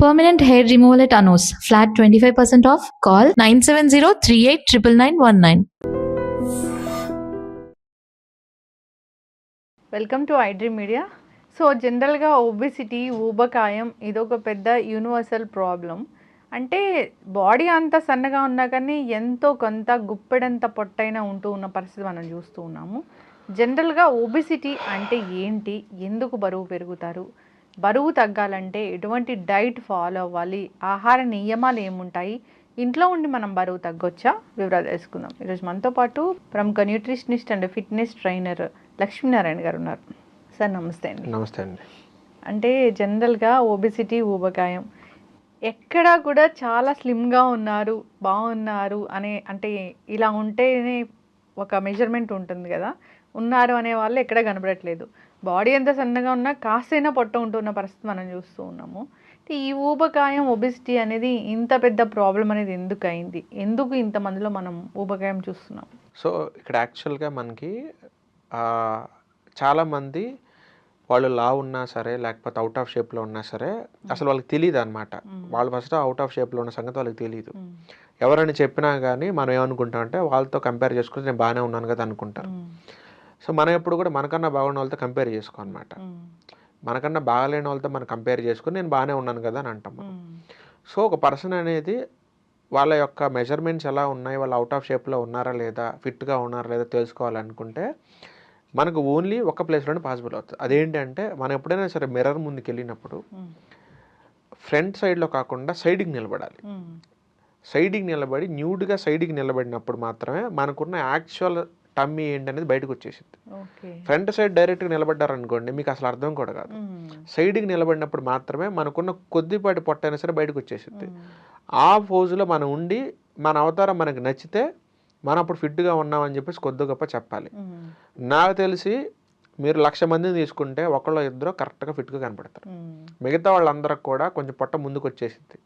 Permanent hair removal at Anos. Flat 25% off. Call 970-389919. Welcome to iDream media. So జనరల్గా obesity ఊబకాయం ఇదొక పెద్ద universal problem. అంటే బాడీ అంతా సన్నగా ఉన్నా కానీ ఎంతో కొంత గుప్పెడంత పొట్టైనా ఉంటూ ఉన్న పరిస్థితి మనం చూస్తూ ఉన్నాము. జనరల్గా ఒబెసిటీ అంటే ఏంటి, ఎందుకు బరువు పెరుగుతారు, బరువు తగ్గాలంటే ఎటువంటి డైట్ ఫాలో అవ్వాలి, ఆహార నియమాలు ఏముంటాయి, ఇంట్లో ఉండి మనం బరువు తగ్గొచ్చా, వివరాలు తెలుసుకుందాం. ఈరోజు మనతో పాటు ప్రముఖ nutritionist and fitness trainer Lakshminarayana గారు ఉన్నారు. సార్ నమస్తే అండి. నమస్తే అండి. అంటే జనరల్గా ఒబెసిటీ ఊబకాయం ఎక్కడా కూడా చాలా స్లిమ్గా ఉన్నారు, బాగున్నారు అంటే ఇలా ఉంటేనే ఒక మెజర్మెంట్ ఉంటుంది కదా, ఉన్నారు అనే వాళ్ళు ఎక్కడా కనబడట్లేదు. బాడీ ఎంత సన్నగా ఉన్నా కాస్తైనా పొట్ట ఉంటున్న పరిస్థితి మనం చూస్తూ ఉన్నాము. ఈ ఊబకాయం ఒబెసిటీ అనేది ఇంత పెద్ద ప్రాబ్లం అనేది ఎందుకు అయింది, ఎందుకు ఇంతమందిలో మనం ఊబకాయం చూస్తున్నాం? సో ఇక్కడ యాక్చువల్గా మనకి చాలామంది వాళ్ళు లావు ఉన్నా సరే లేకపోతే అవుట్ ఆఫ్ షేప్లో ఉన్నా సరే అసలు వాళ్ళకి తెలియదు అనమాట. వాళ్ళు ఫస్ట్ అవుట్ ఆఫ్ షేప్లో ఉన్న సంగతి వాళ్ళకి తెలియదు. ఎవరైనా చెప్పినా కానీ మనం ఏమనుకుంటాం అంటే వాళ్ళతో కంపేర్ చేసుకుంటే నేను బాగానే ఉన్నాను కదా అనుకుంటారు. సో మనం ఎప్పుడు కూడా మనకన్నా బాగున్న వాళ్ళతో కంపేర్ చేసుకో అనమాట. మనకన్నా బాగాలేని వాళ్ళతో మనం కంపేర్ చేసుకుని నేను బాగానే ఉన్నాను కదా అని అంటాం. సో ఒక పర్సన్ అనేది వాళ్ళ యొక్క మెజర్మెంట్స్ ఎలా ఉన్నాయి, వాళ్ళు అవుట్ ఆఫ్ షేప్లో ఉన్నారా లేదా, ఫిట్గా ఉన్నారా లేదా తెలుసుకోవాలనుకుంటే మనకు ఓన్లీ ఒక ప్లేస్లోనే పాసిబుల్ అవుతుంది. అదేంటంటే మనం ఎప్పుడైనా సరే మిర్రర్ ముందుకు వెళ్ళినప్పుడు ఫ్రంట్ సైడ్లో కాకుండా సైడ్కి నిలబడాలి. సైడ్కి నిలబడి న్యూడ్గా సైడ్కి నిలబడినప్పుడు మాత్రమే మనకున్న యాక్చువల్ టమ్మీ ఏంటనేది బయటకు వచ్చేసింది. ఫ్రంట్ సైడ్ డైరెక్ట్గా నిలబడ్డారనుకోండి మీకు అసలు అర్థం కూడా కాదు. సైడ్కి నిలబడినప్పుడు మాత్రమే మనకున్న కొద్దిపాటి పొట్ట అయినా సరే బయటకు వచ్చేసింది. ఆ పోజులో మనం ఉండి మన అవతారం మనకు నచ్చితే మనం అప్పుడు ఫిట్గా ఉన్నామని చెప్పేసి కొద్ది గొప్ప చెప్పాలి. నాకు తెలిసి మీరు 1,00,000 మందిని తీసుకుంటే ఒకళ్ళు ఇద్దరు కరెక్ట్గా ఫిట్గా కనపడతారు. మిగతా వాళ్ళందరికి కూడా కొంచెం పొట్ట ముందుకు వచ్చేసింది.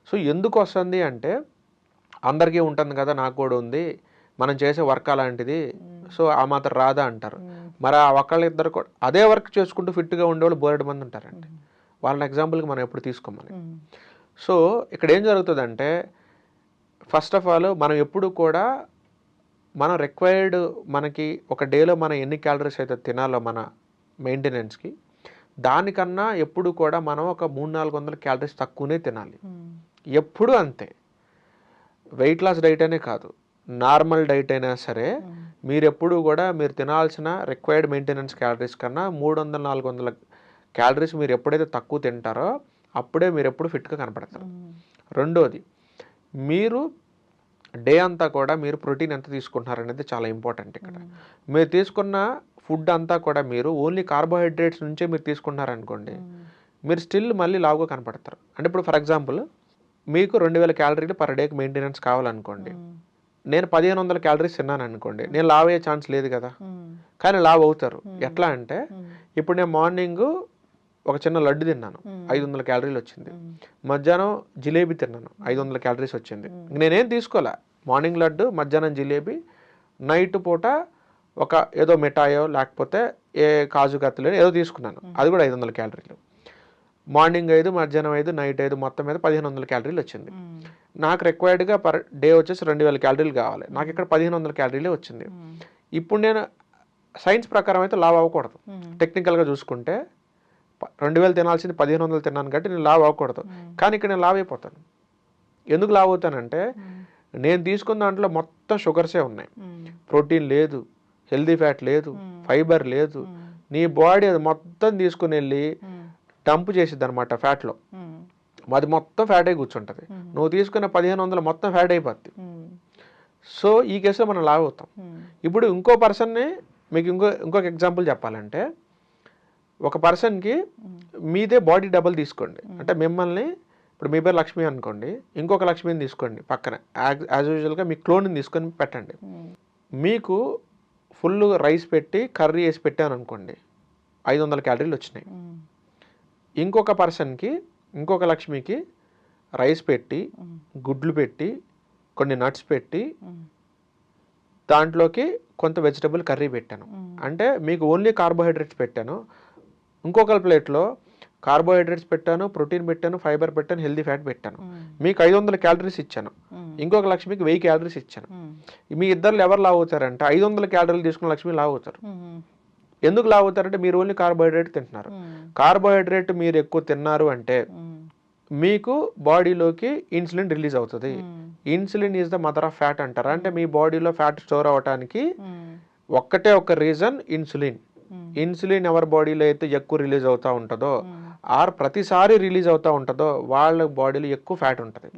సో ఎందుకు వస్తుంది అంటే అందరికీ ఉంటుంది కదా, నాకు కూడా ఉంది, మనం చేసే వర్క్ అలాంటిది, సో ఆ మాత్రం రాదా అంటారు. మరి ఆ ఒకళ్ళిద్దరు కూడా అదే వర్క్ చేసుకుంటూ ఫిట్గా ఉండేవాళ్ళు బోలెడు మంది ఉంటారండి. వాళ్ళని ఎగ్జాంపుల్కి మనం ఎప్పుడు తీసుకోమని. సో ఇక్కడ ఏం జరుగుతుందంటే ఫస్ట్ ఆఫ్ ఆల్ మనం ఎప్పుడు కూడా మనం రిక్వైర్డ్ మనకి ఒక డేలో మనం ఎన్ని క్యాలరీస్ అయితే తినాలో మన మెయింటెనెన్స్కి, దానికన్నా ఎప్పుడు కూడా మనం ఒక 300-400 క్యాలరీస్ తక్కువనే తినాలి. ఎప్పుడు అంతే. వెయిట్ లాస్ డైట్ అనే కాదు, నార్మల్ డైట్ అయినా సరే మీరు ఎప్పుడు కూడా మీరు తినాల్సిన రిక్వైర్డ్ మెయింటెనెన్స్ క్యాలరీస్ కన్నా 300-400 క్యాలరీస్ మీరు ఎప్పుడైతే తక్కువ తింటారో అప్పుడే మీరు ఎప్పుడు ఫిట్గా కనపడతారు. రెండోది, మీరు డే అంతా కూడా మీరు ప్రోటీన్ ఎంత తీసుకుంటున్నారు అనేది చాలా ఇంపార్టెంట్. ఇక్కడ మీరు తీసుకున్న ఫుడ్ అంతా కూడా మీరు ఓన్లీ కార్బోహైడ్రేట్స్ నుంచే మీరు తీసుకుంటున్నారనుకోండి, మీరు స్టిల్ మళ్ళీ లావుగా కనపడతారు. అంటే ఇప్పుడు ఫర్ ఎగ్జాంపుల్ మీకు 2,000 క్యాలరీలు పర్ డేకి మెయింటెనెన్స్ కావాలనుకోండి, నేను 1,500 క్యాలరీస్ తిన్నాను అనుకోండి, నేను లావ్ అయ్యే ఛాన్స్ లేదు కదా, కానీ లావ్ అవుతారు. ఎట్లా అంటే ఇప్పుడు నేను మార్నింగ్ ఒక చిన్న లడ్డు తిన్నాను, 500 క్యాలరీలు వచ్చింది. మధ్యాహ్నం జిలేబీ తిన్నాను, 500 క్యాలరీస్ వచ్చింది. నేనేం తీసుకోలే, మార్నింగ్ లడ్డు, మధ్యాహ్నం జిలేబీ, నైట్ పూట ఒక ఏదో మిఠాయో లేకపోతే ఏ కాజు కత్తులు ఏదో తీసుకున్నాను, అది కూడా 500 క్యాలరీలు. మార్నింగ్ 5, మధ్యాహ్నం 5, నైట్ 5, మొత్తం మీద 1,500 క్యాలరీలు వచ్చింది. నాకు రిక్వైర్డ్గా పర్ డే వచ్చేసి 2,000 క్యాలరీలు కావాలి, నాకు ఇక్కడ 1,500 క్యాలరీలే వచ్చింది. ఇప్పుడు నేను సైన్స్ ప్రకారం అయితే లావ్ అవ్వకూడదు. టెక్నికల్గా చూసుకుంటే 2,000 తినాల్సింది 1,500 తిన్నాను కాబట్టి నేను లావ్ అవ్వకూడదు, కానీ ఇక్కడ నేను లావ్ అయిపోతాను. ఎందుకు లావ్ అవుతానంటే నేను తీసుకున్న దాంట్లో మొత్తం షుగర్సే ఉన్నాయి, ప్రోటీన్ లేదు, హెల్దీ ఫ్యాట్ లేదు, ఫైబర్ లేదు. నీ బాడీ అది మొత్తం తీసుకుని వెళ్ళి డంప్ చేసిద్ది అనమాట ఫ్యాట్లో, అది మొత్తం ఫ్యాట్ అయి కూర్చుంటుంది. నువ్వు తీసుకున్న 1,500 మొత్తం ఫ్యాట్ అయిపోద్ది. సో ఈ కేసులో మనం లావ్ అవుతాం. ఇప్పుడు ఇంకో పర్సన్ని మీకు ఇంకొక ఎగ్జాంపుల్ చెప్పాలంటే, ఒక పర్సన్కి మీదే బాడీ డబుల్ తీసుకోండి. అంటే మిమ్మల్ని ఇప్పుడు మీ పేరు లక్ష్మి అనుకోండి, ఇంకొక లక్ష్మిని తీసుకోండి పక్కన, యాజ్ యూజువల్గా మీ క్లోన్ని తీసుకొని పెట్టండి. మీకు ఫుల్ రైస్ పెట్టి కర్రీ వేసి పెట్టాను అనుకోండి, 500 క్యాలరీలు వచ్చినాయి. ఇంకొక పర్సన్కి, ఇంకొక లక్ష్మికి రైస్ పెట్టి, గుడ్లు పెట్టి, కొన్ని నట్స్ పెట్టి, దాంట్లోకి కొంత వెజిటబుల్ కర్రీ పెట్టాను. అంటే మీకు ఓన్లీ కార్బోహైడ్రేట్స్ పెట్టాను. ఇంకొక ప్లేట్లో కార్బోహైడ్రేట్స్ పెట్టాను, ప్రోటీన్ పెట్టాను, ఫైబర్ పెట్టాను, హెల్దీ ఫ్యాట్ పెట్టాను. మీకు 500 క్యాలరీస్ ఇచ్చాను, ఇంకొక లక్ష్మికి 1000 క్యాలరీస్ ఇచ్చాను. మీ ఇద్దరు ఎవరు లావు అవుతారంటే 500 క్యాలరీలు తీసుకున్న లక్ష్మి లావు అవుతారు. ఎందుకు లావు అవుతారంటే మీరు ఓన్లీ కార్బోహైడ్రేట్ తింటున్నారు. కార్బోహైడ్రేట్ మీరు ఎక్కువ తిన్నారు అంటే మీకు బాడీలోకి ఇన్సులిన్ రిలీజ్ అవుతుంది. Insulin is the mother of fat అంటారు. అంటే మీ బాడీలో ఫ్యాట్ స్టోర్ అవ్వడానికి ఒక్కటే ఒక రీజన్ ఇన్సులిన్. ఇన్సులిన్ ఎవరి బాడీలో అయితే ఎక్కువ రిలీజ్ అవుతూ ఉంటుందో ఆర్ ప్రతిసారి రిలీజ్ అవుతూ ఉంటుందో వాళ్ళ బాడీలో ఎక్కువ ఫ్యాట్ ఉంటుంది.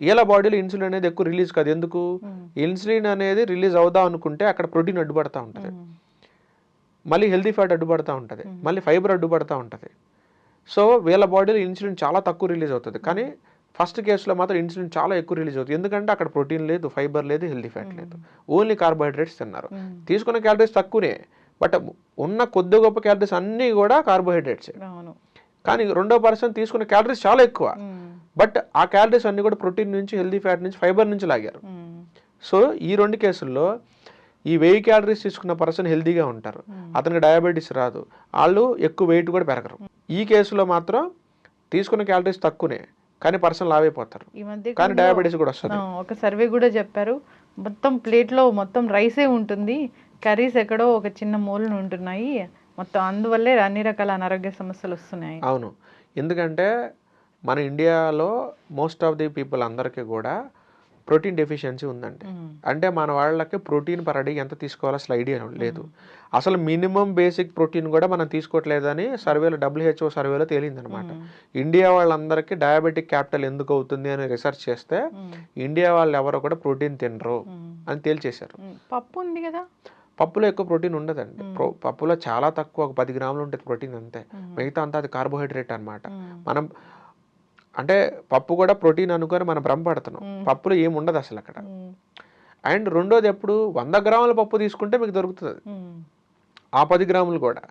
వీళ్ళ బాడీలో ఇన్సులిన్ అనేది ఎక్కువ రిలీజ్ కాదు. ఎందుకు? ఇన్సులిన్ అనేది రిలీజ్ అవుదాం అనుకుంటే అక్కడ ప్రోటీన్ అడ్డుపడతా ఉంటుంది, మళ్ళీ హెల్దీ ఫ్యాట్ అడ్డుపడతా ఉంటుంది, మళ్ళీ ఫైబర్ అడ్డుపడతా ఉంటుంది. సో వీళ్ళ బాడీలో ఇన్సులిన్ చాలా తక్కువ రిలీజ్ అవుతుంది. కానీ ఫస్ట్ కేసులో మాత్రం ఇన్సులిన్ చాలా ఎక్కువ రిలీజ్ అవుతుంది. ఎందుకంటే అక్కడ ప్రోటీన్ లేదు, ఫైబర్ లేదు, హెల్దీ ఫ్యాట్ లేదు, ఓన్లీ కార్బోహైడ్రేట్స్ తిన్నారు. తీసుకున్న క్యాలరీస్ తక్కువనే, బట్ ఉన్న కొద్ది గొప్ప క్యాలరీస్ అన్నీ కూడా కార్బోహైడ్రేట్స్. కానీ రెండో పర్సన్ తీసుకున్న క్యాలరీస్ చాలా ఎక్కువ, బట్ ఆ క్యాలరీస్ అన్నీ కూడా ప్రోటీన్ నుంచి, హెల్దీ ఫ్యాట్ నుంచి, ఫైబర్ నుంచి లాగారు. సో ఈ రెండు కేసుల్లో ఈ 1000 క్యాలరీస్ తీసుకున్న పర్సన్ హెల్దీగా ఉంటారు, అతనికి డయాబెటీస్ రాదు, వాళ్ళు ఎక్కువ వెయిట్ కూడా పెరగరు. ఈ కేసులో మాత్రం తీసుకున్న క్యాలరీస్ తక్కువనే కానీ పర్సన్ లావ్ అయిపోతారు, కానీ డయాబెటీస్ కూడా వస్తుంది. ఒక సర్వే కూడా చెప్పారు, మొత్తం ప్లేట్లో మొత్తం రైసే ఉంటుంది, కర్రీస్ ఎక్కడో ఒక చిన్న మూలను ఉంటున్నాయి, మొత్తం అందువల్లే అన్ని రకాల అనారోగ్య సమస్యలు వస్తున్నాయి. అవును, ఎందుకంటే మన ఇండియాలో మోస్ట్ ఆఫ్ ది పీపుల్ అందరికీ కూడా ప్రోటీన్ డెఫిషియన్సీ ఉందండి. అంటే మన వాళ్ళకి ప్రోటీన్ పర్ డే ఎంత తీసుకోవాలో అసలు ఐడియా లేదు. అసలు మినిమం బేసిక్ ప్రోటీన్ కూడా మనం తీసుకోవట్లేదని సర్వేలో, WHO సర్వేలో తేలిందనమాట. ఇండియా వాళ్ళందరికీ డయాబెటిక్ క్యాపిటల్ ఎందుకు అవుతుంది అని రీసెర్చ్ చేస్తే ఇండియా వాళ్ళు ఎవరో కూడా ప్రోటీన్ తినరు అని తేల్చేశారు. పప్పు ఉంది కదా, పప్పులో ఎక్కువ ప్రోటీన్ ఉండదండి. పప్పులో చాలా తక్కువ, ఒక 10 గ్రాములు ఉంటుంది ప్రోటీన్ అంతే, మిగతా అంతా అది కార్బోహైడ్రేట్ అనమాట. మనం అంటే పప్పు కూడా ప్రోటీన్ అనుకొని మనం భ్రమపడుతున్నాం, పప్పులో ఏమి ఉండదు అసలు అక్కడ. అండ్ రెండోది, ఎప్పుడు 100 గ్రాముల పప్పు తీసుకుంటే మీకు దొరుకుతుంది ఆ 10 గ్రాములు కూడా.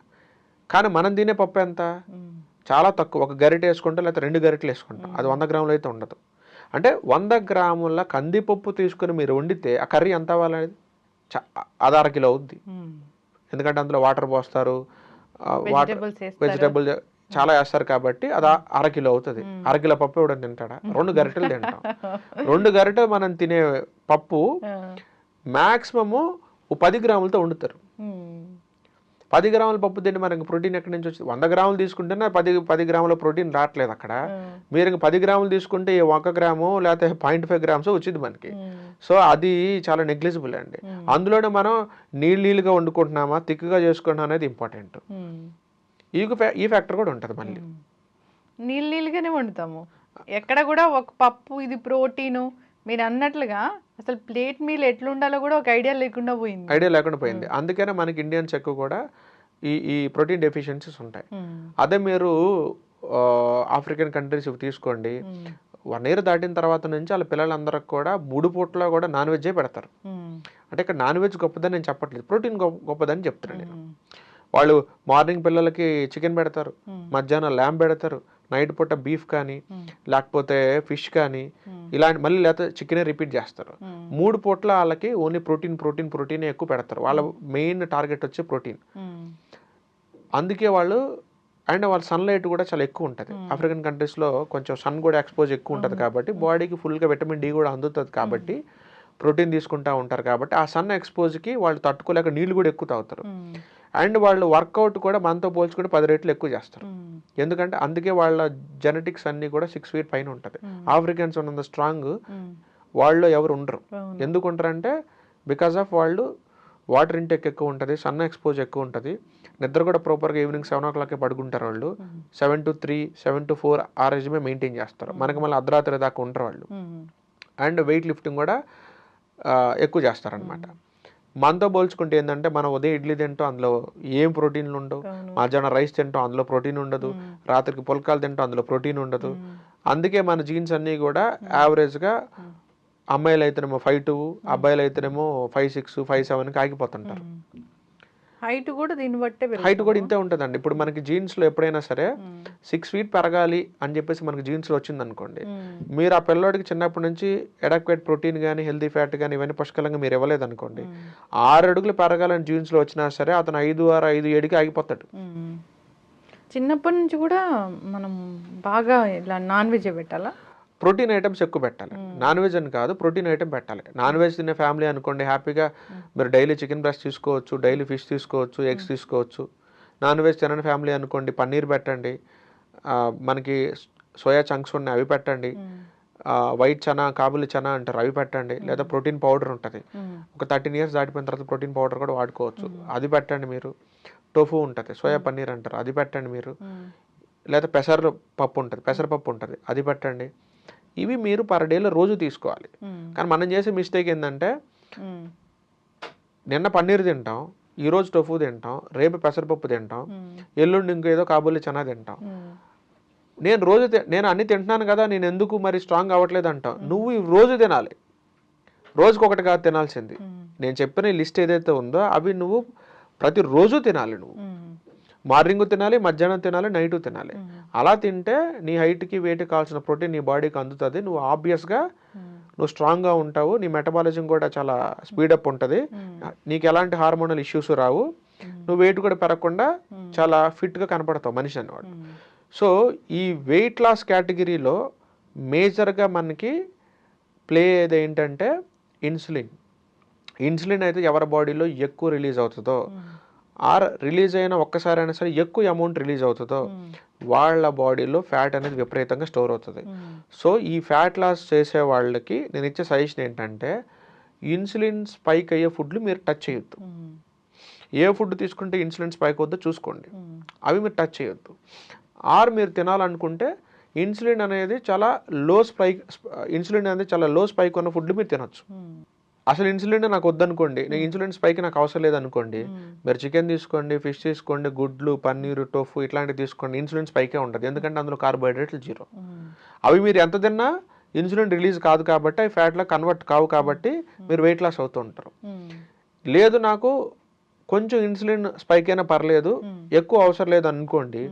కానీ మనం తినే పప్పు ఎంత? చాలా తక్కువ, ఒక గరిటె వేసుకుంటాం లేకపోతే 2 గరిటెలు వేసుకుంటాం, అది 100 గ్రాములు అయితే ఉండదు. అంటే 100 గ్రాముల కందిపప్పు తీసుకుని మీరు వండితే ఆ కర్రీ ఎంత అవ్వాలనేది అది 1/2 కిలో అవుద్ది. ఎందుకంటే అందులో వాటర్ పోస్తారు, వెజిటబుల్ చాలా వేస్తారు కాబట్టి అది 1/2 కిలో అవుతుంది. 1/2 కిలో పప్పు ఇవ్వడం తింటాడా? 2 గరిటెలు తింటాం. 2 గరిటెలు మనం తినే పప్పు మ్యాక్సిమము 10 గ్రాములతో వండుతారు. 10 గ్రాముల పప్పు తింటే మనకి ప్రోటీన్ ఎక్కడి నుంచి వచ్చింది? 100 గ్రాములు తీసుకుంటేనే 10 గ్రాముల ప్రోటీన్ రావట్లేదు అక్కడ. మీరు ఇంక 10 గ్రాములు తీసుకుంటే 1 గ్రాము లేకపోతే 0.5 గ్రామ్స్ వచ్చింది మనకి. సో అది చాలా నెగ్లిజిబుల్ అండి. అందులోనే మనం నీళ్ళుగా వండుకుంటున్నామా, తిక్కుగా చేసుకుంటున్నాం అనేది ఇంపార్టెంట్. ఈ ఫ్యాక్టర్ కూడా ఉంటుంది. మళ్ళీ నీళ్ళుగానే వండుతాము, ఎక్కడ కూడా ఒక పప్పు ఇది ప్రోటీను మీరు అన్నట్లుగా అసలు ప్లేట్ మీల్ ఎట్లుండాలో కూడా ఒక ఐడియా లేకుండా పోయింది. అందుకనే మనకి ఇండియన్స్ ఎక్కువ కూడా ఈ ప్రోటీన్ డెఫిషియన్సీస్ ఉంటాయి. అదే మీరు ఆఫ్రికన్ కంట్రీస్ తీసుకోండి, 1 year దాటిన తర్వాత నుంచి వాళ్ళ పిల్లలందరికి కూడా 3 పూటలో కూడా నాన్ వెజ్జే పెడతారు. అంటే ఇక్కడ నాన్ వెజ్ గొప్పదని నేను చెప్పట్లేదు, ప్రోటీన్ గొప్పదని చెప్తున్నాను నేను. వాళ్ళు మార్నింగ్ పిల్లలకి చికెన్ పెడతారు, మధ్యాహ్నం ల్యాంబ్ పెడతారు, నైట్ పూట బీఫ్ కానీ లేకపోతే ఫిష్ కానీ ఇలాంటి, మళ్ళీ లేకపోతే చికెనే రిపీట్ చేస్తారు. 3 పూట్ల వాళ్ళకి ఓన్లీ ప్రోటీన్ ఎక్కువ పెడతారు. వాళ్ళ మెయిన్ టార్గెట్ వచ్చి ప్రోటీన్. అందుకే వాళ్ళు అండ్ వాళ్ళ సన్లైట్ కూడా చాలా ఎక్కువ ఉంటుంది. ఆఫ్రికన్ కంట్రీస్లో కొంచెం సన్ కూడా ఎక్స్పోజ్ ఎక్కువ ఉంటుంది కాబట్టి బాడీకి ఫుల్గా విటమిన్ డి కూడా అందుతుంది కాబట్టి ప్రోటీన్ తీసుకుంటూ ఉంటారు. కాబట్టి ఆ సన్ ఎక్స్పోజ్కి వాళ్ళు తట్టుకోలేక నీళ్ళు కూడా ఎక్కువ తాగుతారు. అండ్ వాళ్ళు వర్కౌట్ కూడా మనతో పోల్చుకుంటే 10 రెట్లు ఎక్కువ చేస్తారు. ఎందుకంటే అందుకే వాళ్ళ జెనెటిక్స్ అన్నీ కూడా 6 feet పైన ఉంటుంది. ఆఫ్రికన్స్ ఉన్నంత స్ట్రాంగ్ వాళ్ళు ఎవరు ఉండరు. ఎందుకు ఉంటారంటే బికాస్ ఆఫ్ వాళ్ళు వాటర్ ఇంటేక్ ఎక్కువ ఉంటుంది, సన్ ఎక్స్పోజ్ ఎక్కువ ఉంటుంది, నిద్ర కూడా ప్రాపర్గా ఈవినింగ్ 7 o'clock పడుకుంటారు వాళ్ళు. 7 to 3, 7 to 4 ఆ రెజిమే మెయింటైన్ చేస్తారు. మనకి మళ్ళీ అర్ధరాత్రి దాకా ఉంటారు వాళ్ళు. అండ్ వెయిట్ లిఫ్టింగ్ కూడా ఎక్కువ చేస్తారనమాట. మనతో పోల్చుకుంటే ఏంటంటే మనం ఉదయం ఇడ్లీ తింటాం, అందులో ఏం ప్రోటీన్లు ఉండవు, మధ్యాహ్నం రైస్ తింటాం, అందులో ప్రోటీన్ ఉండదు, రాత్రికి పుల్కాలు తింటాం, అందులో ప్రోటీన్ ఉండదు. అందుకే మన జీన్స్ అన్నీ కూడా యావరేజ్గా అమ్మాయిలు అయితేనేమో 5'2", అబ్బాయిలు అయితేనేమో 5'6", 5'7" ఆగిపోతుంటారు. హైట్ కూడా దీన్ని బట్టే, హైట్ కూడా ఇంతే ఉంటుందండి. ఇప్పుడు మనకి జీన్స్లో ఎప్పుడైనా సరే 6 feet పెరగాలి అని చెప్పేసి మనకి జీన్స్లో వచ్చింది అనుకోండి, మీరు ఆ పిల్లోడికి చిన్నప్పటి నుంచి ఎడక్వేట్ ప్రోటీన్ కానీ హెల్దీ ఫ్యాట్ కానీ ఇవన్నీ పుష్కలంగా మీరు ఇవ్వలేదు అనుకోండి, 6 అడుగులు పెరగాలని జీన్స్లో వచ్చినా సరే అతను 5'6", 5'7" ఆగిపోతాడు. చిన్నప్పటి నుంచి కూడా మనం బాగా ఇలా నాన్ వెజ్ పెట్టాలా? ప్రోటీన్ ఐటమ్స్ ఎక్కువ పెట్టాలి. నాన్ వెజ్ అని కాదు, ప్రోటీన్ ఐటమ్ పెట్టాలి. నాన్ వెజ్ తినే ఫ్యామిలీ అనుకోండి, హ్యాపీగా మీరు డైలీ చికెన్ బ్రెస్ట్ తీసుకోవచ్చు, డైలీ ఫిష్ తీసుకోవచ్చు, ఎగ్స్ తీసుకోవచ్చు. నాన్ వెజ్ తినని ఫ్యామిలీ అనుకోండి, పన్నీర్ పెట్టండి, మనకి సోయా చంక్స్ ఉన్నాయి అవి పెట్టండి, వైట్ చనా కాబులి చనా అంటారు అవి పెట్టండి, లేదా ప్రోటీన్ పౌడర్ ఉంటుంది, ఒక 13 years దాటిపోయిన తర్వాత ప్రోటీన్ పౌడర్ కూడా వాడుకోవచ్చు, అది పెట్టండి మీరు. టోఫు ఉంటుంది, సోయా పన్నీర్ అంటారు అది పెట్టండి మీరు, లేదా పెసరపప్పు ఉంటుంది, పెసరపప్పు ఉంటుంది అది పెట్టండి. ఇవి మీరు పర్ డేలో రోజు తీసుకోవాలి. కానీ మనం చేసే మిస్టేక్ ఏంటంటే నిన్న పన్నీర్ తింటాం, ఈరోజు టోఫు తింటాం, రేపు పెసరపప్పు తింటాం, ఎల్లుండి ఇంకేదో కాబూలి చనా తింటాం. నేను అన్ని తింటున్నాను కదా, నేను ఎందుకు మరి స్ట్రాంగ్ అవ్వట్లేదు అంటాం. నువ్వు రోజు తినాలి, రోజుకి ఒకటి కాదు తినాల్సింది. నేను చెప్పిన లిస్ట్ ఏదైతే ఉందో అవి నువ్వు ప్రతిరోజు తినాలి. నువ్వు మార్నింగ్ తినాలి, మధ్యాహ్నం తినాలి, నైట్ తినాలి. అలా తింటే నీ హైట్కి వెయిట్కి కావాల్సిన ప్రోటీన్ నీ బాడీకి అందుతుంది. నువ్వు ఆబ్వియస్గా నువ్వు స్ట్రాంగ్గా ఉంటావు, నీ మెటబాలిజం కూడా చాలా స్పీడప్ ఉంటుంది, నీకు ఎలాంటి హార్మోనల్ ఇష్యూస్ రావు, నువ్వు వెయిట్ కూడా పెరగకుండా చాలా ఫిట్గా కనపడతావు మనిషి అన్నవాడు. సో ఈ వెయిట్ లాస్ కేటగిరీలో మేజర్గా మనకి ప్లే అయ్యేది ఏంటంటే ఇన్సులిన్. ఇన్సులిన్ అయితే ఎవరి బాడీలో ఎక్కువ రిలీజ్ అవుతుందో, ఆర్ రిలీజ్ అయిన ఒక్కసారైనా సరే ఎక్కువ అమౌంట్ రిలీజ్ అవుతుందో వాళ్ళ బాడీలో ఫ్యాట్ అనేది విపరీతంగా స్టోర్ అవుతుంది. సో ఈ ఫ్యాట్ లాస్ చేసే వాళ్ళకి నేను ఇచ్చే సజెషన్ ఏంటంటే ఇన్సులిన్ స్పైక్ అయ్యే ఫుడ్లు మీరు టచ్ చేయొద్దు. ఏ ఫుడ్ తీసుకుంటే ఇన్సులిన్ స్పైక్ అవుద్దో చూసుకోండి, అవి మీరు టచ్ చేయొద్దు. ఆర్ మీరు తినాలనుకుంటే ఇన్సులిన్ అనేది చాలా లో స్పైక్ ఉన్న ఫుడ్ మీరు తినొచ్చు. అసలు ఇన్సులిన్ నాకు వద్దనుకోండి, నేను ఇన్సులిన్ స్పైక్ నాకు అవసరం లేదనుకోండి, మీరు చికెన్ తీసుకోండి, ఫిష్ తీసుకోండి, గుడ్లు, పన్నీరు, టోఫు ఇట్లాంటివి తీసుకోండి, ఇన్సులిన్ స్పైకే ఉంటుంది. ఎందుకంటే అందులో కార్బోహైడ్రేట్లు 0. అవి మీరు ఎంత తిన్నా ఇన్సులిన్ రిలీజ్ కాదు కాబట్టి, అవి ఫ్యాట్లో కన్వర్ట్ కావు కాబట్టి మీరు వెయిట్ లాస్ అవుతూ ఉంటారు. లేదు నాకు కొంచెం ఇన్సులిన్ స్పైక్ అయినా పర్లేదు, ఎక్కువ అవసరం లేదు అనుకోండి,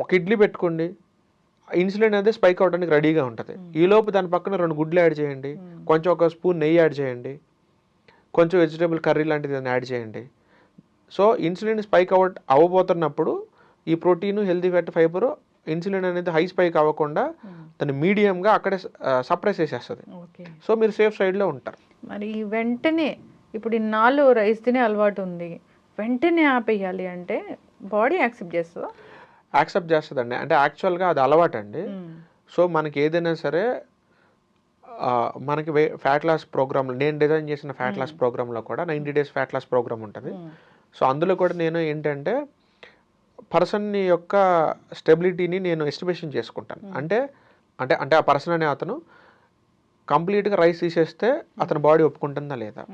ఒక ఇడ్లీ పెట్టుకోండి, ఇన్సులిన్ అనేది స్పైక్ అవడానికి రెడీగా ఉంటుంది. ఈలోపు దాని పక్కన 2 గుడ్లు యాడ్ చేయండి, కొంచెం ఒక స్పూన్ నెయ్యి యాడ్ చేయండి, కొంచెం వెజిటేబుల్ కర్రీ లాంటిది యాడ్ చేయండి. సో ఇన్సులిన్ స్పైక్ అవ్వబోతున్నప్పుడు ఈ protein, healthy fat, fibre insulin అనేది హై స్పైక్ అవ్వకుండా దాన్ని మీడియంగా అక్కడే సప్రెస్ చేసేస్తుంది. సో మీరు సేఫ్ సైడ్లో ఉంటారు. మరి వెంటనే ఇప్పుడు ఇన్నాళ్ళు రైస్ తినే అలవాటు ఉంది, వెంటనే ఆపేయాలి అంటే బాడీ యాక్సెప్ట్ చేస్తుందా? యాక్సెప్ట్ చేస్తుందండి. అంటే యాక్చువల్గా అది అలవాటు అండి. సో మనకి ఏదైనా సరే మనకి ఫ్యాట్ లాస్ ప్రోగ్రామ్లో నేను డిజైన్ చేసిన ఫ్యాట్ లాస్ ప్రోగ్రాంలో కూడా 90 days ఫ్యాట్ లాస్ ప్రోగ్రామ్ ఉంటుంది. సో అందులో కూడా నేను ఏంటంటే పర్సన్ యొక్క స్టెబిలిటీని నేను ఎస్టిమేషన్ చేసుకుంటాను. అంటే అంటే అంటే ఆ పర్సన్ అనే అతను కంప్లీట్గా రైస్ తీసేస్తే అతని బాడీ ఒప్పుకుంటుందా లేదా.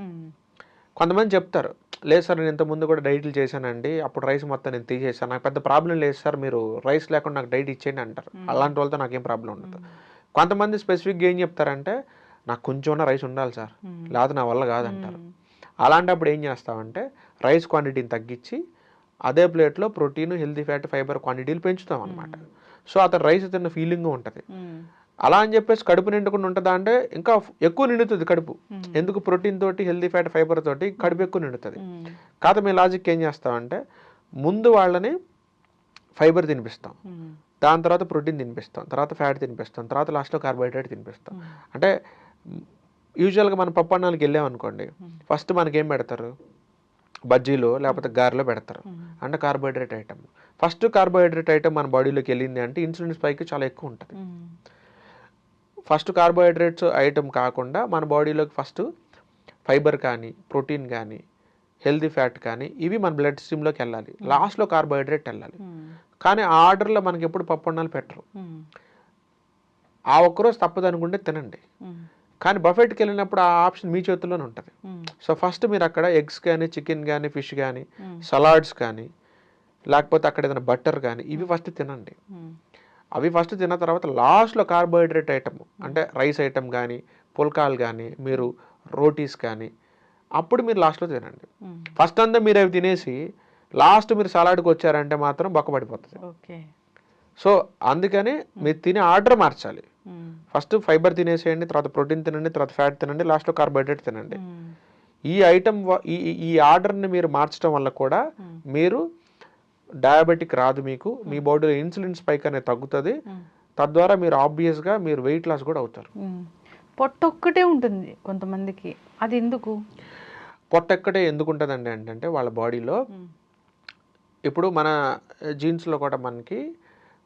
కొంతమంది చెప్తారు, లేదు సార్ నేను ఇంతకుముందు కూడా డైట్లు చేశానండి, అప్పుడు రైస్ మొత్తం నేను తీసేసాను, నాకు పెద్ద ప్రాబ్లం లేదు సార్, మీరు రైస్ లేకుండా నాకు డైట్ ఇచ్చేయండి అంటారు. అలాంటి వాళ్ళతో నాకేం ప్రాబ్లం ఉండదు. కొంతమంది స్పెసిఫిక్గా ఏం చెప్తారంటే నాకు కొంచెం రైస్ ఉండాలి సార్, లేకపోతే నా వల్ల కాదంటారు. అలాంటప్పుడు ఏం చేస్తామంటే రైస్ క్వాంటిటీని తగ్గించి అదే ప్లేట్లో ప్రోటీన్, హెల్తీ ఫ్యాట్, ఫైబర్ క్వాంటిటీలు పెంచుతాం అనమాట. సో అతను రైస్ తిన్న ఫీలింగ్ ఉంటుంది. అలా అని చెప్పేసి కడుపు నిండుకుండా ఉంటుందా అంటే ఇంకా ఎక్కువ నిండుతుంది కడుపు. ఎందుకు? ప్రోటీన్ తోటి, హెల్తీ ఫ్యాట్, ఫైబర్ తోటి కడుపు ఎక్కువ నిండుతుంది. కాకపోతే మీ లాజిక్ ఏం చేస్తామంటే ముందు వాళ్ళని ఫైబర్ తినిపిస్తాం, దాని తర్వాత ప్రోటీన్ తినిపిస్తాం, తర్వాత ఫ్యాట్ తినిపిస్తాం, తర్వాత లాస్ట్లో కార్బోహైడ్రేట్ తినిపిస్తాం. అంటే యూజువల్గా మనం పప్పు అన్నానికి వెళ్ళామనుకోండి, ఫస్ట్ మనకేం పెడతారు? బజ్జీలో లేకపోతే గారెలో పెడతారు, అంటే carbohydrate item. First carbohydrate item మన బాడీలోకి వెళ్ళింది అంటే ఇన్సులిన్ స్పైక్ చాలా ఎక్కువ ఉంటుంది. ఫస్ట్ కార్బోహైడ్రేట్స్ ఐటమ్ కాకుండా మన బాడీలోకి ఫస్ట్ ఫైబర్ కానీ, ప్రోటీన్ కానీ, హెల్తీ ఫ్యాట్ కానీ ఇవి మన బ్లడ్ స్ట్రీమ్లోకి వెళ్ళాలి, లాస్ట్లో కార్బోహైడ్రేట్ వెళ్ళాలి. కానీ ఆ ఆర్డర్లో మనకి ఎప్పుడు పప్పు అన్నాలు పెట్టరు. ఆ ఒక్కరోజు తప్పదు అనుకుంటే తినండి, కానీ బఫెట్కి వెళ్ళినప్పుడు ఆ ఆప్షన్ మీ చేతుల్లోనే ఉంటుంది. సో ఫస్ట్ మీరు అక్కడ ఎగ్స్ కానీ, చికెన్ కానీ, ఫిష్ కానీ, సలాడ్స్ కానీ, లేకపోతే అక్కడ ఏదైనా బటర్ కానీ ఇవి ఫస్ట్ తినండి. అవి ఫస్ట్ తిన్న తర్వాత లాస్ట్లో కార్బోహైడ్రేట్ ఐటమ్ అంటే రైస్ ఐటమ్ కానీ, పుల్కాలు కానీ, మీరు రోటీస్ కానీ అప్పుడు మీరు లాస్ట్లో తినండి. ఫస్ట్ అంతా మీరు అవి తినేసి లాస్ట్ మీరు సలాడ్కి వచ్చారంటే మాత్రం బొక్కబడిపోతుంది. సో అందుకని మీరు తినే ఆర్డర్ మార్చాలి. ఫస్ట్ ఫైబర్ తినేసేయండి, తర్వాత ప్రోటీన్ తినండి, తర్వాత ఫ్యాట్ తినండి, లాస్ట్లో కార్బోహైడ్రేట్ తినండి. ఈ ఐటమ్ ఈ ఆర్డర్ని మీరు మార్చడం వల్ల కూడా మీరు డయాబెటిక్ రాదు మీకు, మీ బాడీలో ఇన్సులిన్ స్పైక్ అనేది తగ్గుతుంది, తద్వారా మీరు ఆబ్వియస్గా మీరు వెయిట్ లాస్ కూడా అవుతారు. పొట్ట ఒక్కటే ఉంటుంది కొంతమందికి, అది ఎందుకు? పొట్ట ఎక్కడే ఎందుకు ఉంటుందండి అంటే వాళ్ళ బాడీలో ఇప్పుడు మన జీన్స్లో కూడా మనకి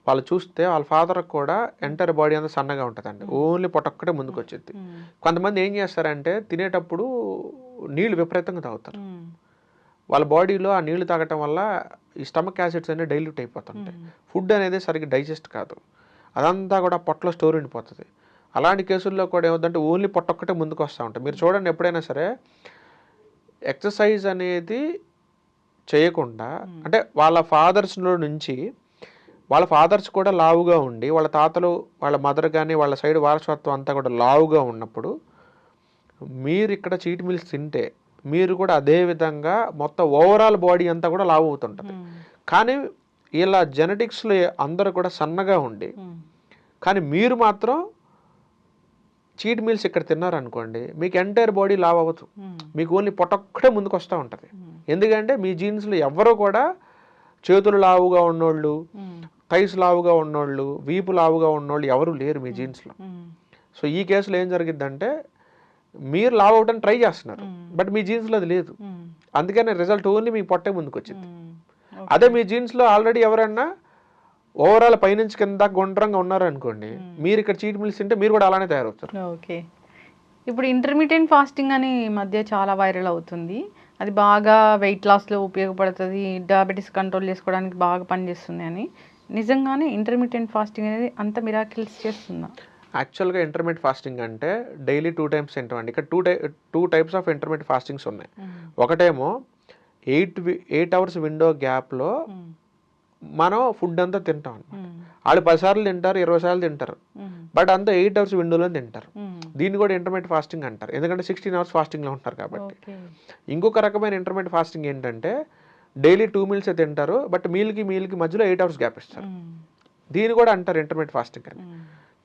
వాళ్ళు చూస్తే వాళ్ళ ఫాదర్కి కూడా ఎంటైర్ బాడీ అంతా సన్నగా ఉంటుందండి, ఓన్లీ పొట్ట ఒక్కటే ముందుకు వచ్చింది. కొంతమంది ఏం చేస్తారంటే తినేటప్పుడు నీళ్ళు విపరీతంగా తాగుతారు, వాళ్ళ బాడీలో ఆ నీళ్లు తాగటం వల్ల ఈ స్టమక్ యాసిడ్స్ అనేవి డైల్యూట్ అయిపోతుంటాయి, ఫుడ్ అనేది సరిగ్గా డైజెస్ట్ కాదు, అదంతా కూడా పొట్టలో స్టోర్ ఉండిపోతుంది. అలాంటి కేసుల్లో కూడా ఏమవుతుందంటే ఓన్లీ పొట్ట ఒక్కటే ముందుకు వస్తూ ఉంటాయి. మీరు చూడండి ఎప్పుడైనా సరే ఎక్సర్సైజ్ అనేది చేయకుండా, అంటే వాళ్ళ ఫాదర్స్లో నుంచి వాళ్ళ ఫాదర్స్ కూడా లావుగా ఉండి వాళ్ళ తాతలు వాళ్ళ మదర్ కానీ వాళ్ళ సైడ్ వారసత్వం అంతా కూడా లావుగా ఉన్నప్పుడు మీరు ఇక్కడ చీట్ మీల్స్ తింటే మీరు కూడా అదే విధంగా మొత్తం ఓవరాల్ బాడీ అంతా కూడా లావు అవుతుంటుంది. కానీ ఇలా జెనెటిక్స్లో అందరూ కూడా సన్నగా ఉండి కానీ మీరు మాత్రం చీట్ మీల్స్ ఇక్కడ తిన్నారనుకోండి మీకు ఎంటైర్ బాడీ లావ్ అవ్వదు, మీకు ఓన్లీ పొట్టొక్కటే ముందుకు వస్తూ ఉంటుంది. ఎందుకంటే మీ జీన్స్లో ఎవరు కూడా చేతులు లావుగా ఉన్నోళ్ళు, థైస్ లావుగా ఉన్నోళ్ళు, వీపు లావుగా ఉన్నోళ్ళు ఎవరు లేరు మీ జీన్స్లో. సో ఈ కేసులో ఏం జరిగిద్దంటే మీరు లావ్ అవడానికి ట్రై చేస్తున్నారు, బట్ మీ జీన్స్లో అది లేదు, అందుకని రిజల్ట్ ఓన్లీ మీ పొట్టే ముందుకు వచ్చింది. అదే మీ జీన్స్లో ఆల్రెడీ ఎవరన్నా ఓవరాల్ పైనుంచి కింద గుండ్రంగా ఉన్నారనుకోండి, మీరు ఇక్కడ చీట్ మీల్స్ తింటే మీరు కూడా అలానే తయారవుతారు. ఓకే, ఇప్పుడు ఇంటర్మీడియట్ ఫాస్టింగ్ అని ఈ మధ్య చాలా వైరల్ అవుతుంది, అది బాగా వెయిట్ లాస్లో ఉపయోగపడుతుంది, డయాబెటీస్ కంట్రోల్ చేసుకోవడానికి బాగా పనిచేస్తుంది అని. నిజంగానే ఇంటర్మీడియట్ ఫాస్టింగ్ అనేది అంత మిరాకిల్స్ చేస్తుందా? యాక్చువల్గా ఇంటర్మీడియట్ ఫాస్టింగ్ అంటే డైలీ 2 times తింటామండి. ఇక్కడ two types of intermediate fastings ఉన్నాయి. ఒకటేమో 8 hours విండో గ్యాప్లో మనం ఫుడ్ అంతా తింటాం అనమాట. వాళ్ళు 10 సార్లు తింటారు, 20 సార్లు తింటారు, బట్ అంతా 8 hours విండోలో తింటారు. దీన్ని కూడా ఇంటర్మీడియట్ ఫాస్టింగ్ అంటారు, ఎందుకంటే 16 hours ఫాస్టింగ్లో ఉంటారు కాబట్టి. ఇంకొక రకమైన ఇంటర్మీడియట్ ఫాస్టింగ్ ఏంటంటే డైలీ 2 meals తింటారు, బట్ మీల్కి మధ్యలో 8 hours గ్యాప్ ఇస్తారు. దీన్ని కూడా అంటారు ఇంటర్మీడియట్ ఫాస్టింగ్ అని.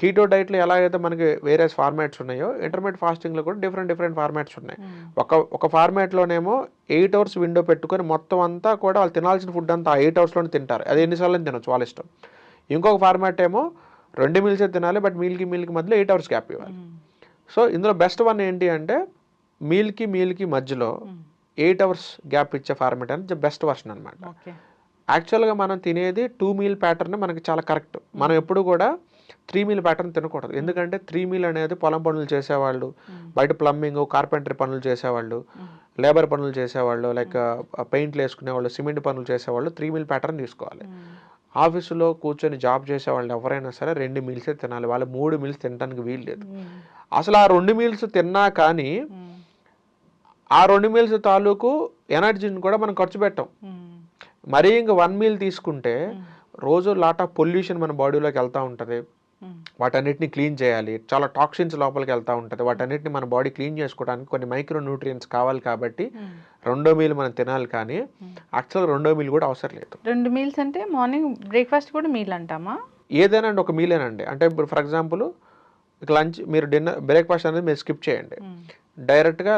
కీటో డైట్లో ఎలాగైతే మనకి వేరే ఫార్మాట్స్ ఉన్నాయో ఇంటర్మీడియట్ ఫాస్టింగ్లో కూడా డిఫరెంట్ ఫార్మాట్స్ ఉన్నాయి. ఒక ఫార్మాట్లోనేమో 8 hours విండో పెట్టుకొని మొత్తం అంతా కూడా వాళ్ళు తినాల్సిన ఫుడ్ అంతా 8 hours తింటారు, అది ఎన్నిసార్లు తినొచ్చు వాళ్ళ ఇష్టం. ఇంకొక ఫార్మాట్ ఏమో 2 meals తినాలి, బట్ మీల్కి మధ్యలో 8 hours గ్యాప్ ఇవ్వాలి. సో ఇందులో బెస్ట్ వన్ ఏంటి అంటే మీల్కి మధ్యలో 8 hours గ్యాప్ ఇచ్చే ఫార్మాట్ అనేది బెస్ట్ వర్షన్ అనమాట. యాక్చువల్గా మనం తినేది 2 meal ప్యాటర్న్ మనకి చాలా కరెక్ట్. మనం ఎప్పుడు కూడా 3 meal ప్యాటర్న్ తినకూడదు, ఎందుకంటే 3 meal అనేది పొలం పనులు చేసేవాళ్ళు, బయట ప్లంబింగ్ కార్పెంటరీ పనులు చేసేవాళ్ళు, లేబర్ పనులు చేసేవాళ్ళు, లైక్ పెయింట్లు వేసుకునేవాళ్ళు, సిమెంట్ పనులు చేసేవాళ్ళు 3 meal ప్యాటర్న్ తీసుకోవాలి. ఆఫీసులో కూర్చొని జాబ్ చేసేవాళ్ళు ఎవరైనా సరే 2 meals తినాలి, వాళ్ళు 3 meals తినడానికి వీలు లేదు. అసలు ఆ 2 meals తిన్నా కానీ ఆ 2 meals తాలూకు ఎనర్జీని కూడా మనం ఖర్చు పెట్టాం. మరీ ఇంకా 1 meal తీసుకుంటే రోజు లాట్ ఆఫ్ పొల్యూషన్ మన బాడీలోకి వెళ్తూ ఉంటుంది, వాటన్నిటిని క్లీన్ చేయాలి, చాలా టాక్సిన్స్ లోపలికి వెళ్తూ ఉంటుంది, వాటన్నిటిని మన బాడీ క్లీన్ చేసుకోవడానికి కొన్ని మైక్రో న్యూట్రియంట్స్ కావాలి, కాబట్టి 2వ మీల్ మనం తినాలి. కానీ యాక్చువల్గా 2వ మీల్ కూడా అవసరం లేదు. 2 meals అంటే మార్నింగ్ బ్రేక్ఫాస్ట్ కూడా మీల్ అంటామా? ఏదైనా అండి ఒక మీలేనండి. అంటే ఇప్పుడు ఫర్ ఎగ్జాంపుల్ లంచ్ మీరు బ్రేక్ఫాస్ట్ అనేది మీరు స్కిప్ చేయండి, డైరెక్ట్గా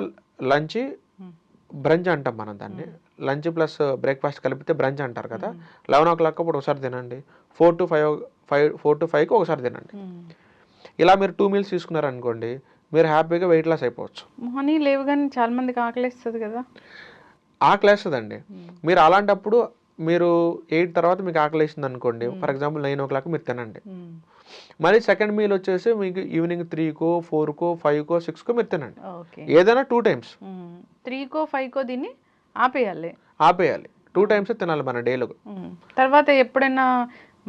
లంచ్ బ్రంచ్ అంటాం మనం దాన్ని, లంచ్ ప్లస్ బ్రేక్ఫాస్ట్ కలిపితే బ్రంచ్ అంటారు కదా. 11 o'clock అప్పుడు ఒకసారి తినండి, 4 to 5కి ఒకసారి తినండి. ఇలా మీరు 2 meals తీసుకున్నారనుకోండి, మీరు హ్యాపీగా వెయిట్ లాస్ అయిపోవచ్చు. మార్నింగ్ లేవగానే చాలా మందికి ఆకలిస్తుంది కదా. ఆకలేస్తుందండి. మీరు అలాంటప్పుడు మీరు 8 తర్వాత మీకు ఆకలేసింది అనుకోండి, ఫర్ ఎగ్జాంపుల్ 9 o'clock మీరు తినండి. మళ్ళీ సెకండ్ మీల్ వచ్చేసి మీకు ఈవినింగ్ 3కో 4కో 5కో 6కో మీరు తినండి. ఏదైనా 2 times, 3కో 5కో దీన్ని ఆపేయాలి. 2 times తినాలి మన డేలో. తర్వాత ఎప్పుడైనా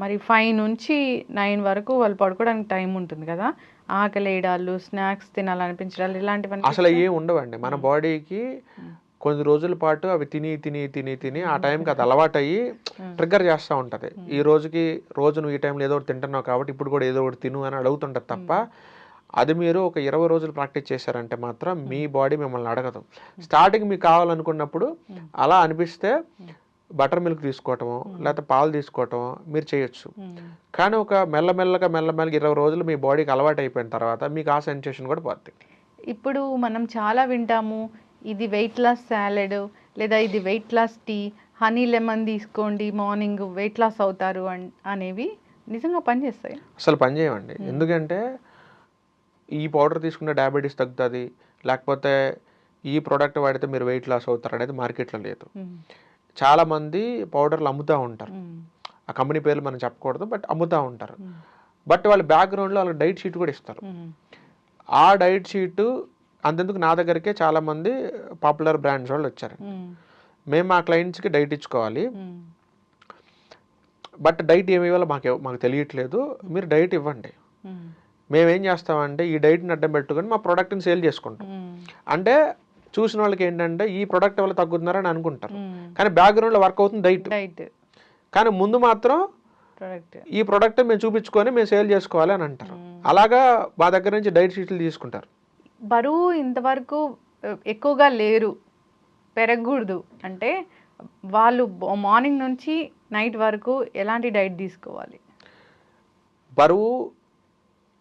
మరి 5 నుంచి 9 వరకు వాళ్ళు పడుకోవడానికి టైం ఉంటుంది కదా, ఆకలేయడాలు, స్నాక్స్ తినాలనిపించడాలు ఇలాంటివన్నీ అసలు ఏం ఉండవండి. మన బాడీకి కొన్ని రోజుల పాటు అవి తిని ఆ టైంకి అది అలవాటు అయ్యి ట్రిగ్గర్ చేస్తూ ఉంటుంది. రోజు నువ్వు ఈ టైంలో ఏదో ఒకటి తింటున్నావు కాబట్టి ఇప్పుడు కూడా ఏదో ఒకటి తిను అని అడుగుతుంటుంది తప్ప, అది మీరు ఒక 20 రోజులు ప్రాక్టీస్ చేశారంటే మాత్రం మీ బాడీ మిమ్మల్ని అడగదు. స్టార్టింగ్ మీకు కావాలనుకున్నప్పుడు అలా అనిపిస్తే బటర్ మిల్క్ తీసుకోవటము లేకపోతే పాలు తీసుకోవటము మీరు చేయొచ్చు. కానీ ఒక మెల్లమెల్లగా 20 రోజులు మీ బాడీకి అలవాటు అయిపోయిన తర్వాత మీకు ఆ సెన్సేషన్ కూడా పోతుంది. ఇప్పుడు మనం చాలా వింటాము, ఇది వెయిట్ లాస్ సాలెడ్ లేదా ఇది weight loss tea, honey lemon తీసుకోండి మార్నింగ్ వెయిట్ లాస్ అవుతారు అనేవి నిజంగా పనిచేస్తాయి? అసలు పని చేయమండి. ఎందుకంటే ఈ పౌడర్ తీసుకుంటే డయాబెటీస్ తగ్గుతుంది, లేకపోతే ఈ ప్రోడక్ట్ వాడితే మీరు వెయిట్ లాస్ అవుతారు అనేది మార్కెట్లో లేదు. చాలామంది పౌడర్లు అమ్ముతూ ఉంటారు, ఆ కంపెనీ పేర్లు మనం చెప్పకూడదు, బట్ అమ్ముతూ ఉంటారు. బట్ వాళ్ళ బ్యాక్గ్రౌండ్లో వాళ్ళకి డైట్ షీట్ కూడా ఇస్తారు. ఆ డైట్ షీటు అంతెందుకు నా దగ్గరికే చాలామంది పాపులర్ బ్రాండ్స్ వాళ్ళు వచ్చారు. మేము మా క్లయింట్స్కి డైట్ ఇచ్చుకోవాలి, బట్ డైట్ ఏమి ఇవ్వాలో మాకు తెలియట్లేదు, మీరు డైట్ ఇవ్వండి. మేమేం చేస్తామంటే ఈ డైట్ని అడ్డం పెట్టుకొని మా ప్రోడక్ట్ని సేల్ చేసుకుంటాం. అంటే చూసిన వాళ్ళకి ఏంటంటే ఈ ప్రోడక్ట్ వల్ల తగ్గుతున్నారని అనుకుంటారు, కానీ బ్యాక్గ్రౌండ్లో వర్క్ అవుతుంది డైట్. కానీ ముందు మాత్రం ఈ ప్రోడక్ట్ మేము చూపించుకొని మేము సేల్ చేసుకోవాలి అని అంటారు. అలాగా మా దగ్గర నుంచి డైట్ షీట్లు తీసుకుంటారు. బరువు ఇంతవరకు ఎక్కువగా లేరు, పెరగకూడదు అంటే వాళ్ళు మార్నింగ్ నుంచి నైట్ వరకు ఎలాంటి డైట్ తీసుకోవాలి? బరువు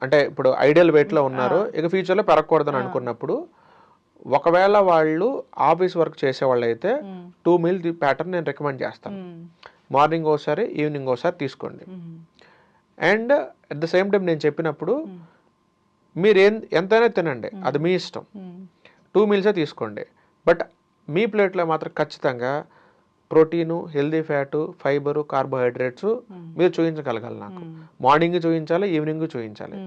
అంటే ఇప్పుడు ఐడియల్ వెయిట్లో ఉన్నారు, ఇక ఫ్యూచర్లో పెరగకూడదని అనుకున్నప్పుడు ఒకవేళ వాళ్ళు ఆఫీస్ వర్క్ చేసేవాళ్ళు అయితే 2 మీల్ ప్యాటర్న్ నేను రికమెండ్ చేస్తాను. మార్నింగ్ ఒకసారి ఈవినింగ్ ఒకసారి తీసుకోండి. And at the same time నేను చెప్పినప్పుడు మీరు ఎంతైనా తినండి, అది మీ ఇష్టం. 2 మీల్సే తీసుకోండి, బట్ మీ ప్లేట్లో మాత్రం ఖచ్చితంగా protein, healthy fat, fibre, carbohydrates మీరు చూపించగలగాలి. నాకు మార్నింగ్ చూపించాలి, ఈవినింగ్ చూపించాలి.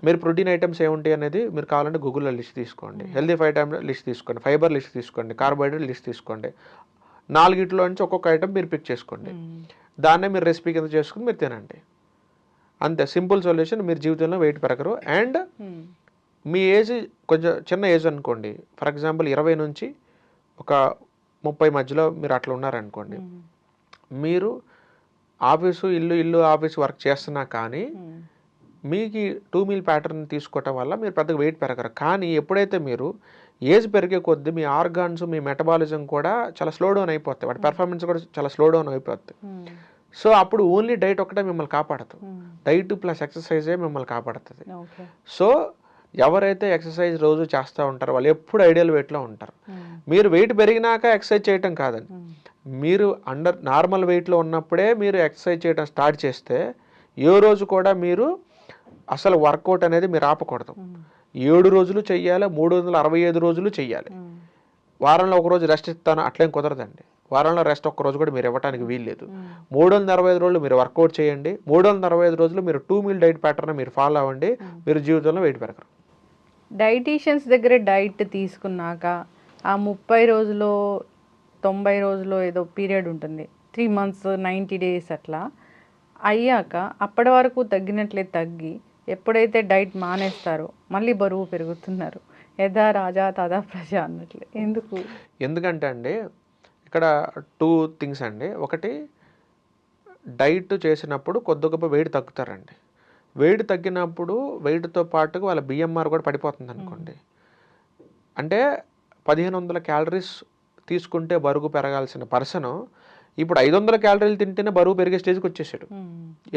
మీరు ప్రోటీన్ ఐటమ్స్ ఏముంటాయి అనేది మీరు కావాలంటే గూగుల్లో లిస్ట్ తీసుకోండి, హెల్దీ ఐటమ్ లిస్ట్ తీసుకోండి, ఫైబర్ లిస్ట్ తీసుకోండి, కార్బోహైడ్రేట్ లిస్ట్ తీసుకోండి. 4 నుంచి ఒక్కొక్క ఐటమ్ మీరు పిక్ చేసుకోండి, దాన్నే మీరు రెసిపీ కింద చేసుకుని మీరు తినండి. అంతే, సింపుల్ సొల్యూషన్. మీరు జీవితంలో వెయిట్ పెరగరు. అండ్ మీ ఏజ్ కొంచెం చిన్న ఏజ్ అనుకోండి, ఫర్ ఎగ్జాంపుల్ 20 నుంచి ఒక 30 మధ్యలో మీరు అట్లా ఉన్నారనుకోండి, మీరు ఆఫీసు ఇల్లు ఆఫీసు వర్క్ చేస్తున్నా కానీ మీకు 2 మీల్ ప్యాటర్న్ తీసుకోవటం వల్ల మీరు పెద్దగా వెయిట్ పెరగరు. కానీ ఎప్పుడైతే మీరు ఏజ్ పెరిగే కొద్దీ మీ ఆర్గాన్స్, మీ మెటబాలిజం కూడా చాలా స్లో డౌన్ అయిపోతాయి, వాటి పెర్ఫార్మెన్స్ కూడా చాలా స్లో డౌన్ అయిపోతుంది. సో అప్పుడు ఓన్లీ డైట్ ఒకటే మిమ్మల్ని కాపాడదు, డైట్ ప్లస్ ఎక్సర్సైజే మిమ్మల్ని కాపాడుతుంది. సో ఎవరైతే ఎక్సర్సైజ్ రోజు చేస్తూ ఉంటారో వాళ్ళు ఎప్పుడు ఐడియల్ వెయిట్లో ఉంటారు. మీరు వెయిట్ పెరిగినాక ఎక్సర్సైజ్ చేయటం కాదండి, మీరు నార్మల్ వెయిట్లో ఉన్నప్పుడే మీరు ఎక్సర్సైజ్ చేయడం స్టార్ట్ చేస్తే ఏ రోజు కూడా మీరు అసలు వర్కౌట్ అనేది మీరు ఆపకూడదు. 7 రోజులు చెయ్యాలి, 365 రోజులు చెయ్యాలి. వారంలో ఒక రోజు రెస్ట్ ఇస్తాను అట్లేం కుదరదండి. వారంలో రెస్ట్ ఒక్క రోజు కూడా మీరు ఇవ్వడానికి వీల్లేదు. 365 రోజులు మీరు వర్కౌట్ చేయండి, 365 రోజులు మీరు 2 మీల్ డైట్ ప్యాటర్న్ మీరు ఫాలో అవ్వండి, మీరు జీవితంలో వెయిట్ పెరగరు. డైటీషియన్స్ దగ్గర డైట్ తీసుకున్నాక ఆ 30 రోజులో 90 రోజులో ఏదో పీరియడ్ ఉంటుంది, 3 months 90 days అట్లా అయ్యాక అప్పటి వరకు తగ్గినట్లే తగ్గి ఎప్పుడైతే డైట్ మానేస్తారో మళ్ళీ బరువు పెరుగుతున్నారు. యథా రాజా తదా ప్రజ అన్నట్లే. ఎందుకంటే అండి ఇక్కడ 2 things అండి. ఒకటి, డైట్ చేసినప్పుడు కొద్ది గొప్ప వెయిట్ తగ్గుతారండి. వెయిట్ తగ్గినప్పుడు వెయిట్తో పాటుగా వాళ్ళ బిఎంఆర్ కూడా పడిపోతుంది అనుకోండి. అంటే 1500 క్యాలరీస్ తీసుకుంటే బరువు పెరగాల్సిన పర్సన్ ఇప్పుడు 500 క్యాలరీలు తింటేనే బరువు పెరిగే స్టేజ్కి వచ్చేసాడు.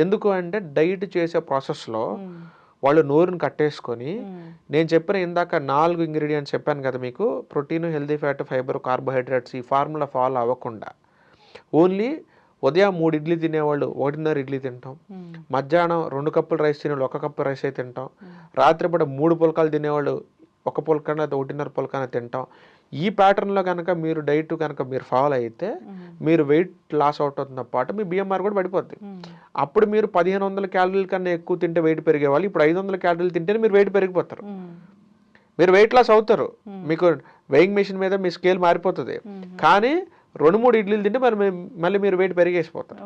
ఎందుకు అంటే డైట్ చేసే ప్రాసెస్లో వాళ్ళు నోరుని కట్టేసుకొని, నేను చెప్పిన ఇందాక 4 ఇంగ్రీడియంట్స్ చెప్పాను కదా మీకు, protein, healthy fat, fibre, carbohydrates, ఈ ఫార్ములా ఫాలో అవ్వకుండా ఓన్లీ ఉదయం 3 ఇడ్లీ తినేవాళ్ళు 1.5 ఇడ్లీ తింటాం, మధ్యాహ్నం 2 కప్పులు రైస్ తినేవాళ్ళు 1 కప్పు రైస్ అయితే తింటాం, రాత్రిపూట 3 పుల్కాలు తినేవాళ్ళు 1 పుల్కన 1.5 పుల్కన తింటాం. ఈ ప్యాటర్న్లో కనుక మీరు డైట్ కనుక మీరు ఫాలో అయితే మీరు వెయిట్ లాస్ అవుతుందో పాటు మీ బిఎంఆర్ కూడా పడిపోద్ది. అప్పుడు మీరు 1500 క్యాలరీల కన్నా ఎక్కువ తింటే వెయిట్ పెరిగేవాళ్ళు ఇప్పుడు 500 క్యాలరీలు తింటేనే మీరు వెయిట్ పెరిగిపోతారు, మీరు వెయిట్ లాస్ అవుతారు. మీకు వెయింగ్ మెషిన్ మీద మీ స్కేల్ మారిపోతుంది, కానీ 2-3 ఇడ్లీలు తింటే మళ్ళీ మీరు వెయిట్ పెరిగేసిపోతారు.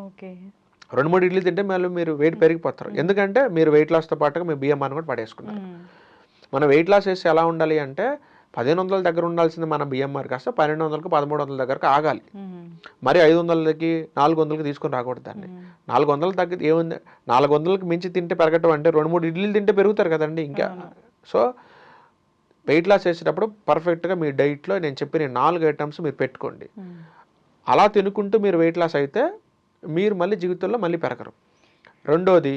2-3 ఇడ్లీలు తింటే మళ్ళీ మీరు వెయిట్ పెరిగిపోతారు, ఎందుకంటే మీరు వెయిట్ లాస్తో పాటుగా మీ బిఎంఆర్ కూడా పడేసుకున్నారు. మనం వెయిట్ లాస్ చేస్తే ఎలా ఉండాలి అంటే 1500 దగ్గర ఉండాల్సింది మన బిఎంఆర్ కాస్త 1200కి 1300 దగ్గరకు ఆగాలి. మరి 500కి 400కి తీసుకొని రాకూడదు దాన్ని. 400 తగ్గి ఏముంది, 400కి మించి తింటే పెరగటం అంటే 2-3 ఇడ్లీలు తింటే పెరుగుతారు కదండి ఇంకా. సో వెయిట్ లాస్ చేసేటప్పుడు పర్ఫెక్ట్గా మీ డైట్లో నేను చెప్పిన 4 ఐటమ్స్ మీరు పెట్టుకోండి. అలా తినుకుంటూ మీరు వెయిట్ లాస్ అయితే మీరు మళ్ళీ జీవితంలో మళ్ళీ పెరగరు. రెండోది,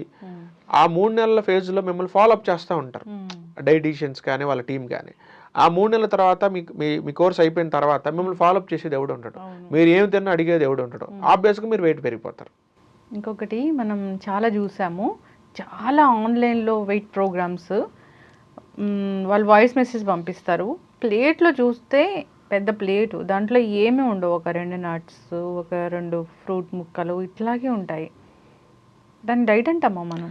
ఆ 3 నెలల ఫేజ్లో మిమ్మల్ని ఫాలోఅప్ చేస్తూ ఉంటారు డైటీషియన్స్ కానీ వాళ్ళ టీం కానీ. ఆ 3 నెలల తర్వాత మీ కోర్స్ అయిపోయిన తర్వాత మిమ్మల్ని ఫాలోఅప్ చేసేది ఎవడు ఉంటాడు, అవును. మీరు ఏమి తిన్నా అడిగేది ఎవడు ఉంటాడు, ఆబ్వియస్గా మీరు వెయిట్ పెరిగిపోతారు. ఇంకొకటి మనం చాలా చూసాము, చాలా ఆన్లైన్లో వెయిట్ ప్రోగ్రామ్స్, వాళ్ళు వాయిస్ మెసేజ్ పంపిస్తారు, ప్లేట్లో చూస్తే పెద్ద ప్లేటు, దాంట్లో ఏమీ ఉండవు, ఒక 2 నట్స్, ఒక 2 ఫ్రూట్ ముక్కలు ఇట్లాగే ఉంటాయి. దాని డైట్ అంటామా మనం?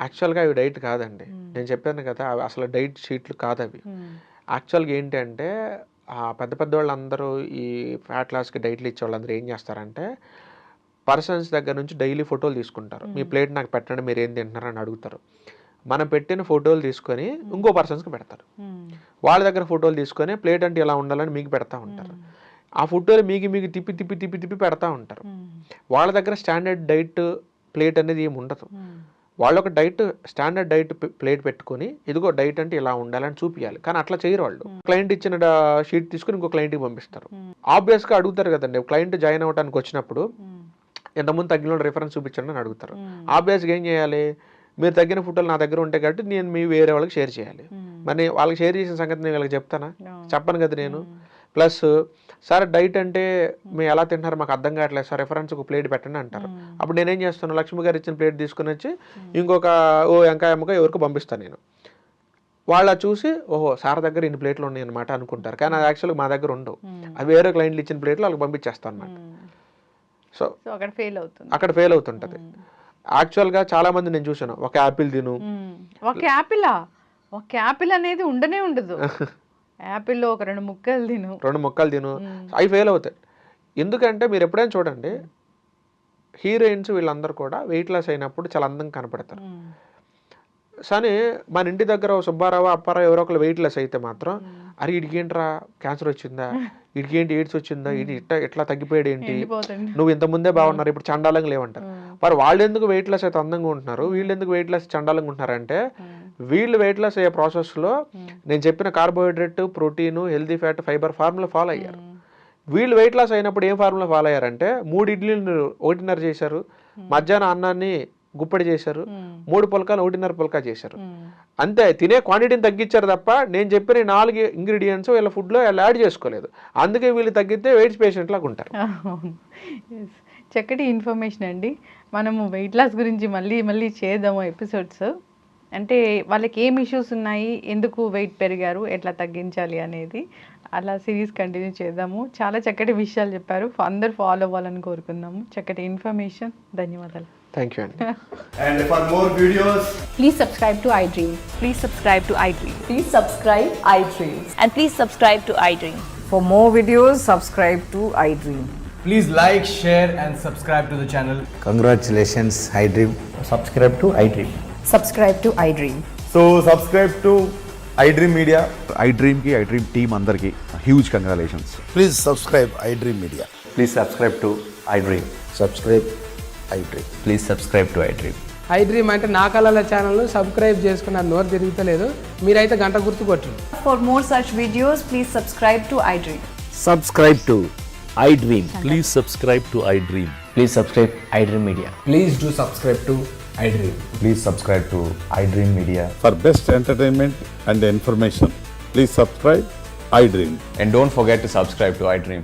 యాక్చువల్గా అవి డైట్ కాదండి. నేను చెప్పాను కదా, అవి అసలు డైట్ షీట్లు కాదు అవి. యాక్చువల్గా ఏంటి అంటే పెద్ద పెద్ద వాళ్ళందరూ ఈ ఫ్యాట్ లాస్కి డైట్లు ఇచ్చే వాళ్ళందరూ ఏం చేస్తారంటే పర్సన్స్ దగ్గర నుంచి డైలీ ఫోటోలు తీసుకుంటారు. మీ ప్లేట్ నాకు పెట్టండి, మీరు ఏం తింటున్నారు అని అడుగుతారు. మనం పెట్టిన ఫోటోలు తీసుకొని ఇంకో పర్సన్స్కి పెడతారు. వాళ్ళ దగ్గర ఫోటోలు తీసుకొని ప్లేట్ అంటే ఇలా ఉండాలని మీకు పెడతా ఉంటారు. ఆ ఫోటోలు మీకు తిప్పి తిప్పి తిప్పి తిప్పి పెడతా ఉంటారు. వాళ్ళ దగ్గర స్టాండర్డ్ డైట్ ప్లేట్ అనేది ఏమి ఉండదు. వాళ్ళు ఒక స్టాండర్డ్ డైట్ ప్లేట్ పెట్టుకొని ఇదిగో డైట్ అంటే ఇలా ఉండాలని చూపించాలి, కానీ అట్లా చేయరు వాళ్ళు. క్లయింట్ ఇచ్చిన షీట్ తీసుకుని ఇంకో క్లయింట్కి పంపిస్తారు. ఆబ్వియస్గా అడుగుతారు కదండి, క్లయింట్ జాయిన్ అవ్వడానికి వచ్చినప్పుడు ఎంతమంది తగ్గిన రిఫరెన్స్ చూపించండి అని అడుగుతారు. ఆబ్వియస్గా ఏం చేయాలి, మీరు తగ్గిన ఫోటోలు నా దగ్గర ఉంటాయి కాబట్టి నేను మీ వేరే వాళ్ళకి షేర్ చేయాలి. మరి వాళ్ళకి షేర్ చేసిన సంగతి నేను వాళ్ళకి చెప్తానా? చెప్పను కదా నేను. ప్లస్ సార్ డైట్ అంటే మేము ఎలా తింటున్నారు మాకు అర్థం కావట్లేదు సార్, రెఫరెన్స్ ఒక ప్లేట్ పెట్టండి అంటారు. అప్పుడు నేనేం చేస్తాను, లక్ష్మి గారు ఇచ్చిన ప్లేట్ తీసుకుని వచ్చి ఇంకొక ఎంకాయ అమ్మక ఎవరికి పంపిస్తాను నేను. వాళ్ళ చూసి ఓహో సార్ దగ్గర ఇన్ని ప్లేట్లు ఉన్నాయి అనమాట అనుకుంటారు, కానీ అది యాక్చువల్గా మా దగ్గర ఉండవు. అది వేరే క్లయింట్లు ఇచ్చిన ప్లేట్లు వాళ్ళకి పంపించేస్తాను అనమాట. సో అక్కడ ఫెయిల్ అవుతుంటుంది. యాక్చువల్గా చాలా మంది నేను చూసాను, ఒక యాపిల్ తిను, ఒక యాపిల్ అనేది ఉండనే ఉండదు, యాపిల్లో ఒక 2 ముక్కలు తిను, అవి ఫెయిల్ అవుతాయి. ఎందుకంటే మీరు ఎప్పుడైనా చూడండి, హీరోయిన్స్ వీళ్ళందరూ కూడా వెయిట్ లాస్ అయినప్పుడు చాలా అందంగా కనపడతారు. కానీ మన ఇంటి దగ్గర సుబ్బారావు అప్పారావు ఎవరో ఒకరు వెయిట్ లెస్ అయితే మాత్రం అరే వీడికి ఏంట్రా క్యాన్సర్ వచ్చిందా, వీడికి ఏంటి ఎయిడ్స్ వచ్చిందా, ఇది ఎట్లా తగ్గిపోయాడు ఏంటి, నువ్వు ఇంత ముందే బాగున్నారు ఇప్పుడు చండాలంగా లేవంటారు. మరి వాళ్ళు ఎందుకు వెయిట్ లెస్ అయితే అందంగా ఉంటున్నారు, వీళ్ళు ఎందుకు వెయిట్ లెస్ చండాలంగా ఉంటున్నారంటే వీళ్ళు వెయిట్ లాస్ అయ్యే ప్రాసెస్లో నేను చెప్పిన carbohydrate, protein, healthy fat, fibre formula follow అయ్యారు. వీళ్ళు వెయిట్ లాస్ అయినప్పుడు ఏం ఫార్ములా ఫాలో అయ్యారంటే 3 ఇడ్లీలు 1.5 చేశారు, మధ్యాహ్నం అన్నాన్ని గుప్పడి చేశారు, 3 పుల్కాలు 1.5 పుల్కా చేశారు. అంతే, తినే క్వాంటిటీని తగ్గించారు తప్ప నేను చెప్పిన 4 ఇంగ్రీడియంట్స్ వీళ్ళ ఫుడ్లో వీళ్ళు యాడ్ చేసుకోలేదు. అందుకే వీళ్ళు తగ్గితే వెయిట్స్ పేషెంట్ లాగా ఉంటారు. చక్కటి ఇన్ఫర్మేషన్ అండి. మనము వెయిట్ లాస్ గురించి మళ్ళీ చేద్దాము ఎపిసోడ్స్. అంటే వాళ్ళకి ఏం ఇష్యూస్ ఉన్నాయి, ఎందుకు వెయిట్ పెరిగారు, ఎట్లా తగ్గించాలి అనేది అలా సిరీస్ కంటిన్యూ చేద్దాము. చాలా చక్కటి విషయాలు చెప్పారు, అందరు ఫాలో అవ్వాలని కోరుకుందాము. చక్కటి ఇన్ఫర్మేషన్, ధన్యవాదాలు. థ్యాంక్ యూ అండి. And for more videos, Please subscribe to iDream. Please subscribe to iDream. Please subscribe iDream. And please subscribe to iDream. For more videos, subscribe to iDream. please like, share and subscribe to the channel. Congratulations, iDream. Subscribe to iDream. Subscribe to iDream. So subscribe to iDream Media. iDream ki iDream team andarki huge congratulations. Please subscribe iDream Media. Please subscribe to iDream. Subscribe iDream. Please subscribe to iDream. iDream అంటే నా కళల ఛానల్ను subscribe చేసుకున్న నోరు తిరుగుతలేదు, మీరైతే గంట గుర్తు కొట్టండి. For more such videos, please subscribe to iDream. Subscribe to iDream. Please subscribe to iDream. Please subscribe iDream Media. Please do subscribe to iDream. Please subscribe to iDream Media. For best entertainment and information, please subscribe iDream. And don't forget to subscribe to iDream.